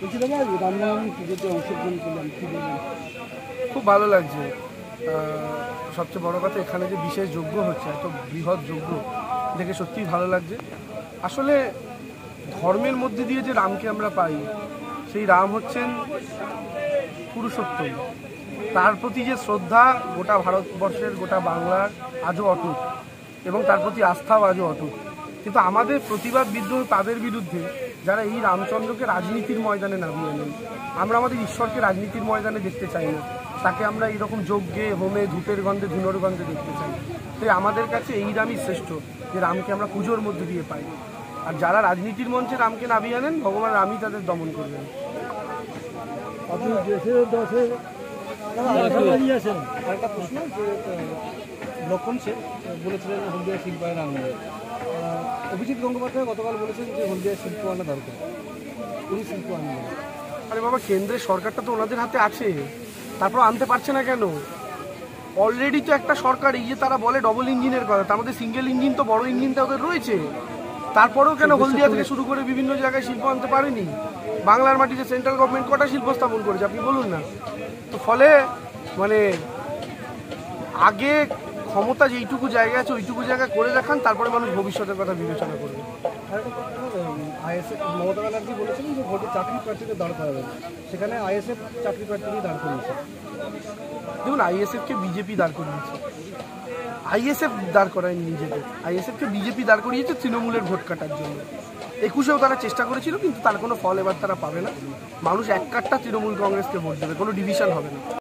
রামনবমী পুজোতে অংশগ্রহণ করলাম, কি বলবেন? খুব ভালো লাগছে। সবচেয়ে বড় কথা, এখানে যে বিশেষ যজ্ঞ হচ্ছে, এত বৃহৎ যজ্ঞ দেখে সত্যিই ভালো লাগছে। আসলে ধর্মের মধ্যে দিয়ে যে রামকে আমরা পাই, সেই রাম হচ্ছেন পুরুষোত্তম। তার প্রতি যে শ্রদ্ধা গোটা ভারতবর্ষের, গোটা বাংলার আজও অটুট, এবং তার প্রতি আস্থাও আজও অটুট। কিন্তু আমাদের প্রতিবাদ বিদ্রোহ তাদের বিরুদ্ধে যারা এই রামচন্দ্রকে রাজনীতির ময়দানে নামিয়ে আনেন। আমরা আমাদের ঈশ্বরকে রাজনীতির ময়দানে দেখতে চাই না, তাকে আমরা এইরকম যজ্ঞে, হোমে, ধূপের গন্ধে, ধুনোর গন্ধে দেখতে চাই। তাই আমাদের কাছে এই রামই শ্রেষ্ঠ, যে রামকে আমরা পুজোর মধ্যে দিয়ে পাই। আর যারা রাজনীতির মঞ্চে রামকে নামিয়ে আনেন, ভগবান রামই তাদের দমন করবেন। আপনি দেশের দশে একটা প্রশ্ন, যে লক্ষণ সেন বলেছিলেন হলদিয়া শিল্পায়ন আনবে। অভিজিৎ গঙ্গোপাধ্যায় গতকাল বলেছেন যে হলদিয়া শিল্প আনা দরকার, উনি শিল্প আনবেন। আরে বাবা, কেন্দ্রের সরকারটা তো ওনাদের হাতে আছে, তারপর আনতে পারছে না কেন? অলরেডি তো একটা সরকার, এই যে তারা বলে ডবল ইঞ্জিনের কথা, তার মধ্যে সিঙ্গেল ইঞ্জিন তো, বড় ইঞ্জিনটা ওদের রয়েছে। তারপরেও কেন হলদিয়া থেকে শুরু করে বিভিন্ন জায়গায় শিল্প আনতে পারেনি? বাংলার মাটিতে সেন্ট্রাল গভর্নমেন্ট কটা শিল্প স্থাপন করেছে আপনি বলুন না। তো ফলে মানে আগে ক্ষমতা যেইটুকু জায়গা আছে ওইটুকু জায়গা করে দেখান, তারপরে মানুষ ভবিষ্যতের কথা বিবেচনা করবে। আইএসএফ মমতা ব্যানার্জি বলেছিলেন যে ভোটে চাকরি প্রার্থীদের দাঁড় করাবেন, সেখানে আইএসএফ চাকরি প্রার্থীদের দাঁড় করিয়েছে। দেখুন, আইএসএফকে বিজেপি দাঁড় করিয়েছে, আইএসএফ দাঁড় করায়নি নিজেদের। আইএসএফকে বিজেপি দাঁড় করিয়েছে তৃণমূলের ভোট কাটার জন্য। 21-এও তারা চেষ্টা করেছিল, কিন্তু তার কোনো ফল এবার তারা পাবে না। মানুষ এক কাট্টা তৃণমূল কংগ্রেসকে ভোট দেবে, কোনো ডিভিশন হবে না।